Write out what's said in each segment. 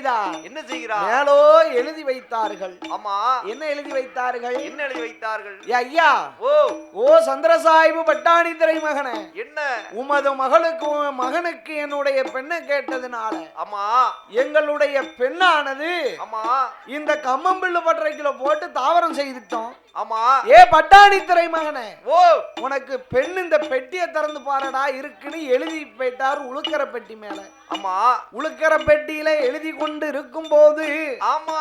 செய்தார்? என்ன செய்கிறார்? மேலோ எழுதி வைத்தார்கள். ஆமா, என்ன எழுதி வைத்தார்கள்? என்ன எழுதி வைத்தார்கள்? ஐயா, ஓ சந்திரசாஹிபு பட்டாணி திரை மகனே, என்ன உமது மகனுக்கு என்னுடைய பெண்ணை கேட்டதுனால ஆமா எங்களுடைய பெண்ணானது ஆமா இந்த கம்மம்பிள்ளு பட்டறைக்குள்ள போட்டு தாவரம் செய்துட்டோம். ஆமா, ஏ பட்டாணி திரை மகனே, ஓ உனக்கு பெண் இந்த பெட்டியை திறந்து பாருடா இருக்குன்னு எழுதி போயிட்டார் உளுக்கர பெட்டி மேல. ஆமா, உளுக்கர பெட்டியில எழுதி கொண்டு இருக்கும் போது ஆமா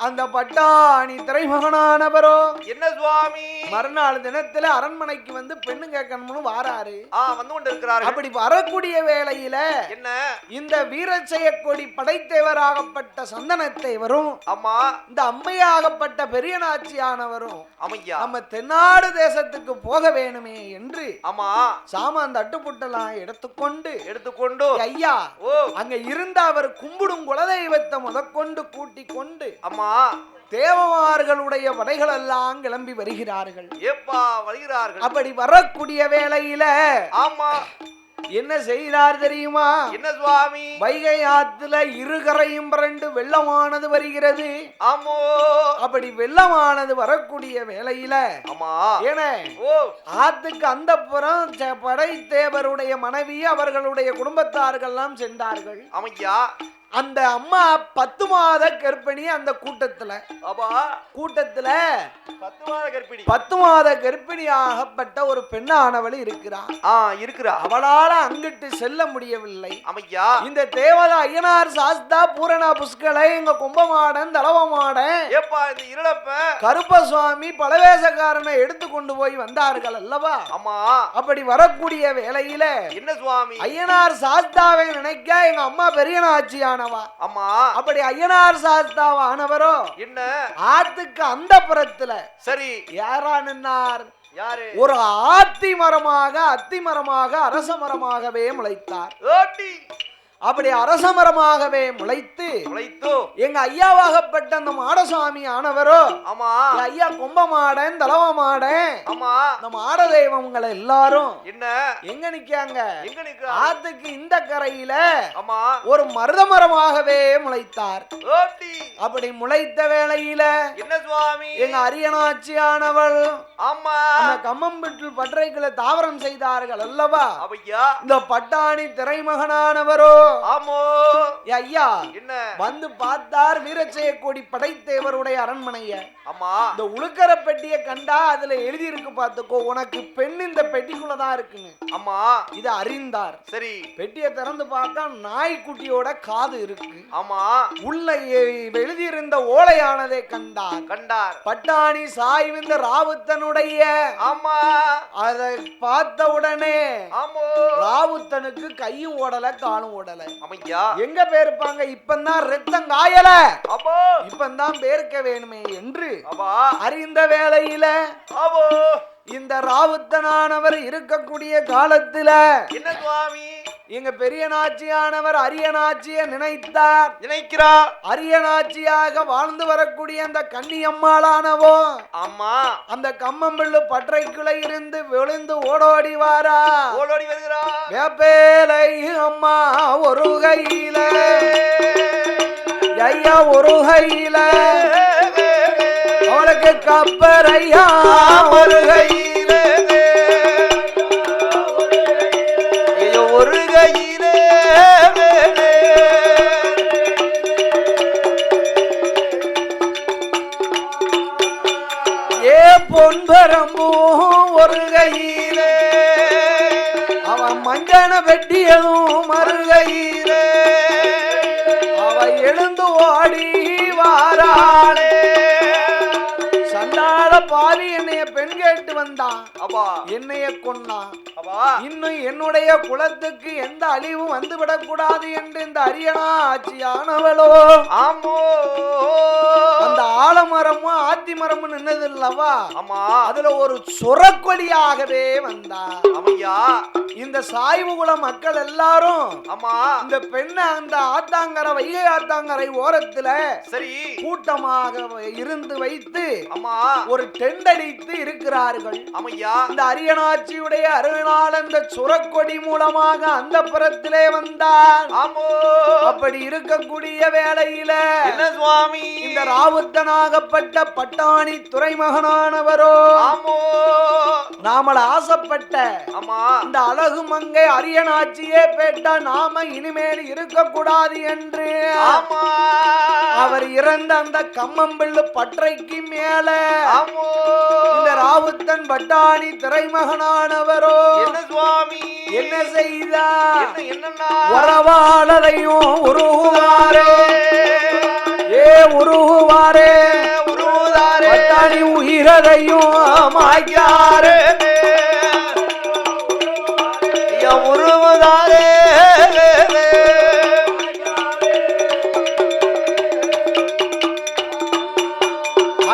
அந்த பட்டாணி திரை மகனானவரோ என்ன சுவாமி மறுநாள் தினத்துல அரண்மனைக்கு வந்து பெண்ணு கேட்கணும்னு வாராரு. வந்து கொண்டு இருக்கிறாரு. அப்படி வரக்கூடிய வேளையில என்ன இந்த வீரச்செய கொடி படைத்தேவராகப்பட்ட சந்தனத்தேவரும் ஆமா இந்த அம்மையாகப்பட்ட பெரிய நாச்சியானவரும் அமையா நம்ம தென்னாடு தேசத்துக்கு போக வேணுமே என்று ஆமா சாமான் தட்டுப்புட்டெல்லாம் எடுத்துக்கொண்டு ஐயா அங்க இருந்த அவர் கும்பிடும் குலதெய்வத்தை முதற்கொண்டு கூட்டிக் கொண்டு ஆமா தேவமார்களுடைய படைகள் எல்லாம் கிளம்பி வருகிறார்கள். அப்படி வரக்கூடிய வேளையில ஆமா என்ன செய்தார் தெரியுமா? என்ன சுவாமி? வைகை ஆத்துல இருகரையும் பிறண்டு வெள்ளமானது வருகிறது. ஆமோ, அப்படி வெள்ளமானது வரக்கூடிய வேளையில ஆமா ஏன ஆத்துக்கு அந்த புறம் படைத்தேவருடைய மனைவி அவர்களுடைய குடும்பத்தார்கள் எல்லாம் சென்றார்கள். அமையா அந்த அம்மா 10 மாத கர்ப்பிணி. அந்த கூட்டத்துல 10 மாத கர்ப்பிணியாகப்பட்ட ஒரு பெண்ணானவள் இருக்கிறார். அவளால அங்கிட்டு செல்ல முடியவில்லை. அமையா இந்த தேவதா ஐயனார் சாஸ்தா பூரணா புஷ்கலை எங்க கும்பமாடன் தலவமாடன் கருப்பசுவாமி பலவேசக்காரனை எடுத்து கொண்டு போய் வந்தார்கள் அல்லவா? ஆமா. அப்படி வரக்கூடிய வேளையில என்ன சுவாமி? ஐயனார் சாஸ்தாவை நினைக்க எங்க அம்மா பெரிய நாச்சியான ஆமா. அப்படி ஐயனார் சாஸ்தாவானவரோ என்ன ஆத்துக்கு அந்த புறத்துல சரி யாரா நின்னார்? யாரு? ஒரு அத்தி மரமாக அரச மரமாகவே முளைத்தார். அப்படி அரசமரமாகவே முளைத்து எங்க ஐயாவாகப்பட்ட அந்த மாடசாமி ஆனவரோ ஆமா ஐயா கும்பமாடன் தலவமாடன் ஆமா இந்த மாட தெய்வங்களை எல்லாரும் என்ன எங்க நிக்காங்க? ஆத்துக்கு இந்த கரையில ஆமா ஒரு மருதமரமாகவே முளைத்தார். அப்படி முளைத்த வேளையில என்ன சுவாமி எங்க அரியநாச்சியானவள் ஆமா அந்த கம்மம்பிட்டு பற்றைகளை தாவரம் செய்தார்கள் அல்லவா? இந்த பட்டாணி திரைமகனானவரோ ஆமோ ஐயா என்ன வந்து பார்த்தார் வீரச்செய கொடி படைத்தேவருடைய அரண்மனைய. ஆமா இந்த உளுக்கர பெட்டியை கண்டா அதுல எழுதி இருக்கு பாத்துக்கோ, உனக்கு பெண் இந்த பெட்டிக்குள்ளதான் இருக்குன்னு. ஆமா இத அறிந்தார். சரி பெட்டியை திறந்து பார்த்தா நாய்க்குட்டியோட காது இருக்கு. ஆமா உள்ள எழுதியிருந்த ஓலையானதை கண்டார். பட்டாணி சாய்விந்த ராவுத்தனுடைய ஆமா அதை பார்த்த உடனே ஆமோ ராவுத்தனுக்கு கையும் ஓடல காலும் ஓடல. எங்க பேருப்பாங்க? இப்பதான் ரத்தம் காயல, இப்பதான் பேர்க்க வேணுமே என்று அறிந்த வேளையில இந்த ராவுத்தனானவர் இருக்கக்கூடிய காலத்துல என்ன சுவாமி எங்க பெரிய நாச்சியானவர் அரியநாச்சிய நினைக்கிறார். அரியநாச்சியாக வாழ்ந்து வரக்கூடிய அந்த கன்னியம்மாளானவோ ஆமா அந்த கம்மம்பிள்ளு பற்றைக்குள்ள இருந்து விழுந்து ஓடோடி வருகிறா. வேப்பேலை அம்மா ஒரு கையில ஐயா ஒரு கையில அவளுக்கு கப்பரையா ஒரு கையில ஒரு கையிலே ஏ பொன்பரம்பும் ஒரு கையிலே அவன் மஞ்சன வெட்டியதும் மறுகையிலே அவ எழுந்து ஓடி வாராளே. சண்டாள பாவி என்னைய பெண் கேட்டு வந்தான், என்னைய கொன்னான். இன்னும் என்னுடைய குலத்துக்கு எந்த அழிவும் வந்துவிடக் கூடாது என்று இந்த அரியநாச்சியானவளோ ஆமோ அந்த ஆலமரமும் ஆத்தி மரமும் குலம் நின்னது அல்லவா? ஆமா. அதுல ஒரு சொரக்கொடியாகவே வந்தார். ஆமையா. இந்த சாய்வு குல மக்கள் எல்லாரும் ஆமா. இந்த பெண்ணை அந்த ஆத்தாங்கரை வைகை ஆத்தாங்கரை ஓரத்துல சரி கூட்டமாக இருந்து வைத்து ஆமா ஒரு டெண்ட் அடித்து இருக்கிறார்கள். ஆமையா. இந்த அரியநாச்சியுடைய அருளால் அந்த சுரக்கொடி மூலமாக அந்த புறத்திலே வந்தார். ஆமோ. அப்படி இருக்கக்கூடிய வேளையில என்ன சுவாமி இந்த ராவுத்தனாகப்பட்ட பட்டாணி துறைமகனானவரோ ஆமோ நாம ஆசைப்பட்ட ஆமா இந்த அழகு மங்கை அரியநாச்சியே பேட்டா நாம இனிமேல் இருக்கக்கூடாது என்று ஆமா அவர் இறந்த அந்த கம்மம்பிள்ளு பற்றைக்கு மேல ஆமோ இந்த ராவுத்தன் பட்டாணி திரைமகனானவரோ என்ன சுவாமி என்ன செய்தார்? என்னன்னா உறவாளரையும் உருகுவாரே ஏ உருகுவாரே உருவுதாரே பட்டாணி உயிரதையும் மாய்க்காரே உருவுதாரே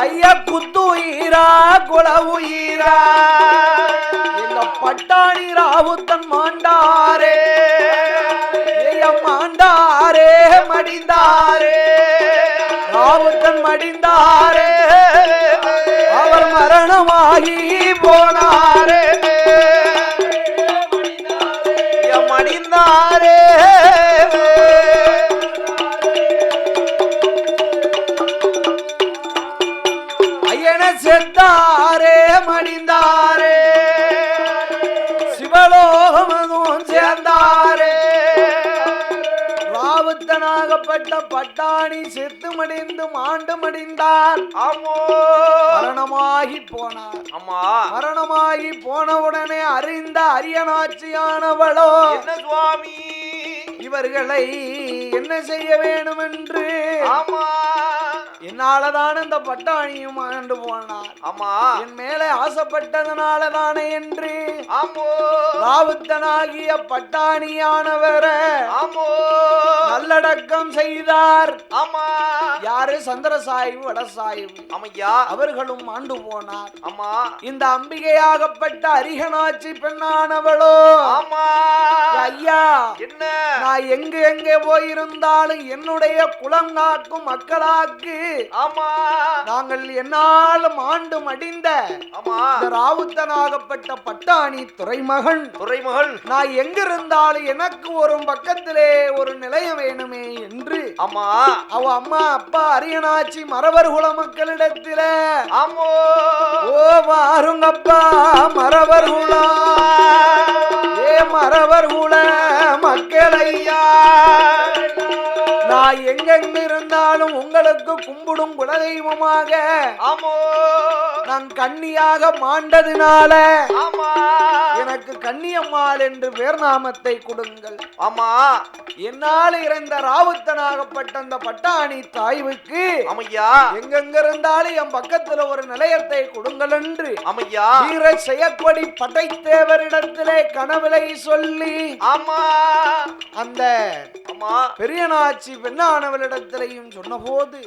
ஐயா குத்து உயிரா குல உயிரா எங்க பட்டாணி ராவுத்தன் மாண்டாரே மாண்டாரே மடிந்தாரே ராவுத்தன் மடிந்தாரே அவர் மரணமாகி போனாரே மடிந்தாரே ஐயன செத்தாரே மடிந்தாரே சிவலோகமதும் சேர்ந்தாரே ராவுத்தனாகப்பட்ட பட்டாணி செத்து மடிந்து மாண்டு மடிந்தார். ஆமோ மரணமாகி போனார். ஆமா மரணமாகி போனவுடனே அறிந்த அரியநாச்சியானவளோ என்ன சுவாமி இவர்களை என்ன செய்ய வேணும் என்று ஆமா என்னாலதான் இந்த பட்டாணியும் ஆண்டு போனார். ஆமா என் மேலே ஆசைப்பட்டதனாலதானே என்று ஆமோ ராவுத்தனாகிய பட்டாணியானவர ஆமோ நல்லடக்கம் செய்தார். ஆமா யாரு? சந்திரசாய்வு வடசாய்வு ஆமையா அவர்களும் ஆண்டு போனார். ஆமா இந்த அம்பிகையாகப்பட்ட அரிகனாட்சி பெண்ணானவளோ ஆமா ஐயா என்ன நான் எங்கு எங்கே போயிருந்தாலும் என்னுடைய குலம் காக்கும் மக்களாக்கு ஆமா நாங்கள் என்னாலும் ஆண்டு மடிந்த ஆமா இந்த ராவுத்தனாகப்பட்ட பட்டாணி துறைமகன் துறைமகள் நான் எங்கிருந்தாலும் எனக்கு ஒரு பக்கத்திலே ஒரு நிலையம் வேணுமே என்று ஆமா அவ அம்மா அப்பா அரியநாச்சி மறவர் குல மக்களிடத்தில ஆமோ ஓ வாருங்கப்பா மறவர் குலம் ஏ மறவர் குல மக்களையா நான் எங்கெங்க இருந்தாலும் உங்களுக்கு கும்பிடும் குலதெய்வமாக ஆமோ நான் கன்னியாக மாண்டதினால ஆமா எனக்கு கன்னியம்மாள் என்று பேர் நாமத்தை கொடுங்கள். ஆமா என்னால் இறந்த ராவுத்தனாகப்பட்ட அந்த பட்டாணி தாய்வுக்கு ஆமையா எங்கெங்க இருந்தாலும் என் பக்கத்துல ஒரு நிலையத்தை கொடுங்கள் என்று ஆமையா வீர செயற்கொடி படைத்தேவரிடத்திலே கனவிலை சொல்லி ஆமா அந்த ஆமா பெரியநாச்சி பெண்ணானவளிடத்திலையும் சொன்னபோது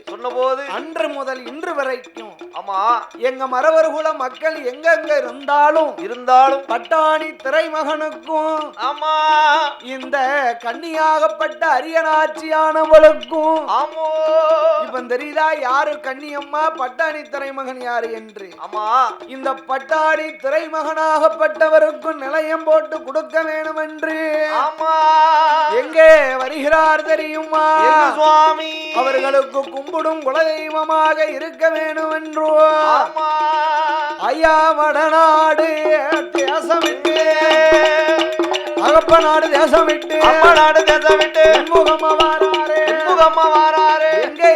அன்று முதல் இன்று வரைக்கும் ஆமா எங்க மறவர்குல மக்கள் எங்கெங்க இருந்தாலும் பட்டாணி திரைமகனுக்கும் ஆமா இந்த கன்னியாகப்பட்ட அரியநாச்சியானவளுக்கும் ஆமோ இப்ப தெரியுதா யாரு கன்னியம்மா பட்டாணி திரைமகன் யாரு என்று? ஆமா இந்த பட்டாணி திரைமகனாகப்பட்டவருக்கும் நிலையம் போட்டு கொடுக்க வேணும் என்று ஆமா எங்கே வருகிறார் தெரியுமா? சுவாமி அவர்களுக்கு கும்பிடும் குலதெய்வமாக இருக்க வேணும் என்றோ ஆமா ஐயா வடநாடு தேசமிட்டு அகப்ப நாடு தேசம் விட்டு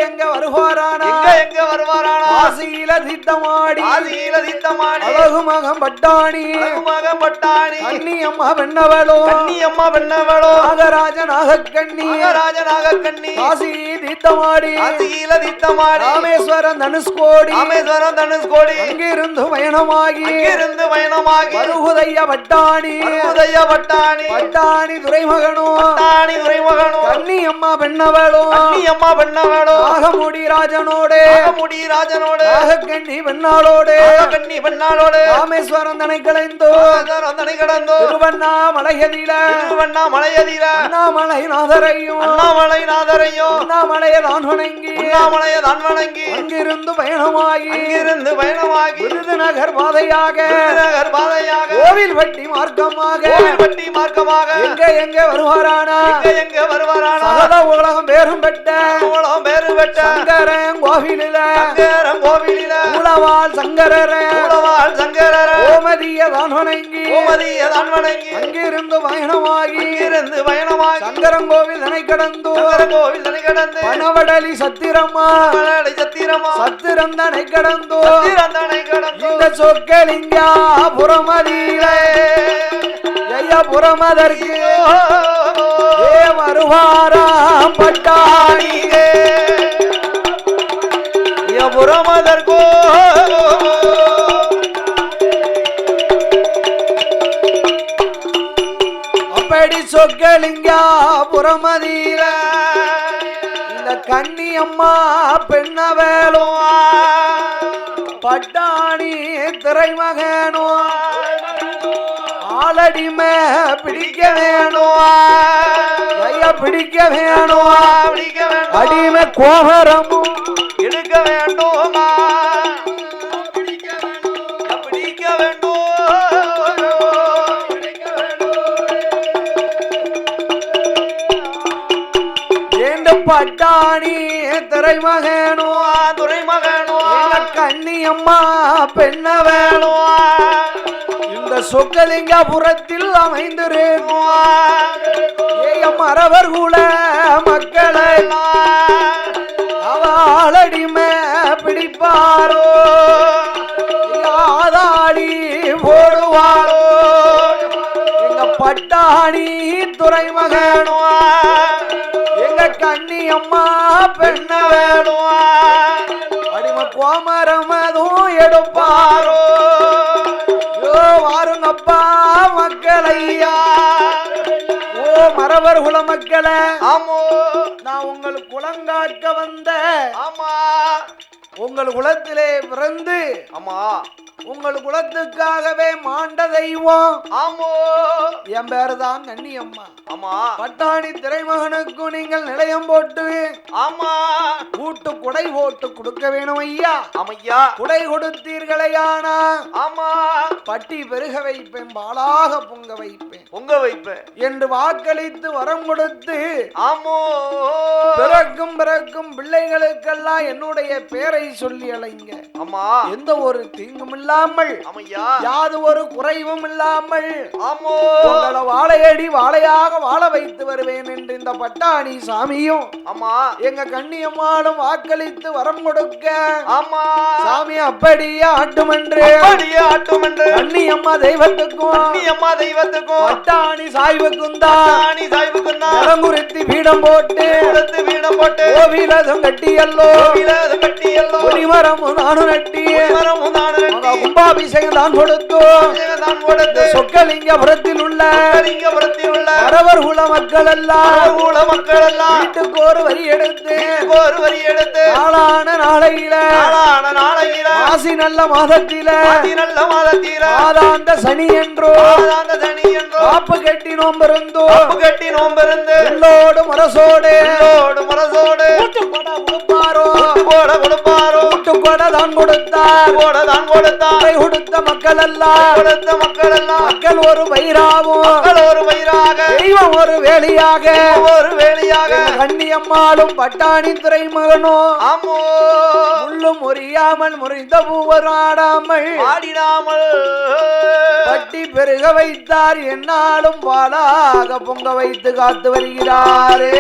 எங்க வருவாரானா ஆசியில திட்டமாடி அழகு மகம் பட்டாணி கன்னியம்மா பெண்ணவளோ நாகராஜ நாகக்கண்ணி காசி தீர்த்தமாடி ராமேஸ்வரம் தனுஷ்கோடி அங்கிருந்து பயணமாகி வருகுதைய பட்டாணி பட்டாணி துரைமகனோ கன்னியம்மா பெண்ணவளோ நாகமுடி ராஜனோடு பெண்ணானோடு நாகக்கண்ணி பெண்ணாளோடு கண்ணி பெண்ணாளோடு ராமேஸ்வரம் தனை கலைந்தோ தனை கடந்தோ திருவண்ணாமலையதில திருவண்ணாமலையதில அண்ணாமலை நாதரையும் அண்ணாமலைநாதரையும் அண்ணாமலையை தான் வணங்கி அண்ணாமலையை தான் வணங்கி அங்கிருந்து பயணமாகி விருதுநகர் பாதையாக கோவில் வட்டி மார்க்கமாக எங்க வருவாரானா சகல உலகம் பேரும் பெற்ற சங்கரன் கோவிலில உளவாள் சங்கரர ஓமதிய தான் வணங்கி அங்கிருந்து பயணமாகி சங்கரன் கோவில் தனை கடந்து பணவடலி சத்திரமா சத்திரம் தனை கடந்து இந்த சொற்களிங்கா புறமதியிலே புறமதற்கு வருவாராம் பட்டாணியே புறமதற்கோ அப்படி சொற்களிங்கா புறமதியில இந்த கன்னியம்மா பெண்ணவேலும் பட்டாணி திரைமகனோ ஆளடிமை பிடிக்க வேணும் பிடிக்க வேணும் அடிமை கோபரமும் எடுக்க வேண்டும் பிடிக்க வேண்டும் பட்டாணி திரைமகனோ கன்னியம்மா பெண்ண வேணும் இந்த சொக்கலிங்கபுரத்தில் அமைந்திருக்கும் மறவர் குல மக்களை அவளடிமை பிடிப்பாரோ ஆதாடி போடுவாரோ எங்க பட்டாணி துறைமகனோ எங்க கன்னியம்மா பெண்ண வேணும் அடிமை கோமரமதும் எடுப்பாரோ வாருங்கப்பா மக்களையா ஓ மறவர் குல மக்களே ஆமோ நான் உங்கள் குலங்காக்க வந்த ஆமா உங்கள் குலத்திலே பிறந்து ஆமா உங்கள் குலத்துக்காகவே மாண்ட தெய்வம் ஆமோ என் பேரு தான் கன்னியம்மா ஆமா பட்டாணி திரைமகனுக்கு நீங்கள் நிலையம் போட்டு ஆமா கூட்டு குடை போட்டு கொடுக்க வேணும் ஐயா ஆமையா குடை கொடுத்தீர்களையானா ஆமா பட்டி பெருக வைப்பேன் பாலாக பொங்க வைப்பேன் என்று வாக்களித்து வரம் கொடுத்து ஆமோ பிறக்கும் பிள்ளைகளுக்கெல்லாம் என்னுடைய பேரை சொல்லி அழைங்க ஆமா எந்த ஒரு தீங்கும் இல்லாமல் ஆமையா யாது ஒரு குறைவும் இல்லாமல் ஆமோ உங்களை வாழையடி வாழையாக வாழ வைத்து வருவேன் என்று இந்த பட்டாணி சாமியும் ஆமா எங்க கண்ணியம்மாளும் வாக்களித்து வரம் கொடுக்க ஆமா சாமி அப்படியே ஆட்டுமென்று கண்ணியம்மா தெய்வத்துக்கும் பட்டாணி சாய்வுக்கும் தான் நிலங்குருத்தி பீடம் போட்டு கோவிலதும் கட்டியல்லோ ஒளிமரமும் நானும் நட்டி கும்பாபிஷேகம் தான் கொடுத்தோம் சொக்கலிங்கபுரத்தில் உள்ள மறவர் குல மக்கள் எல்லாம் வீட்டுக்கு ஒரு வரி எடுத்து நாளான நாளையில மாசி நல்ல மாதத்தில மாதாந்த சனி என்றோ காப்பு கட்டி நோம்பிருந்தோ எல்லோடு முரசோடு கொடுப்பாரோ தான் கொடுத்த மக்கள் எல்லாம் மக்கள் ஒரு வயிறாவும் தெய்வம் ஒரு வேலியாக கண்ணியம்மாளும் பட்டாணி துறைமகனோ முள்ளும் முறியாமல் முறிந்த பூவர் ஆடாமல் பட்டி பெருக வைத்தார் என்னாலும் பாலாக பொங்க வைத்து காத்து வருகிறாரே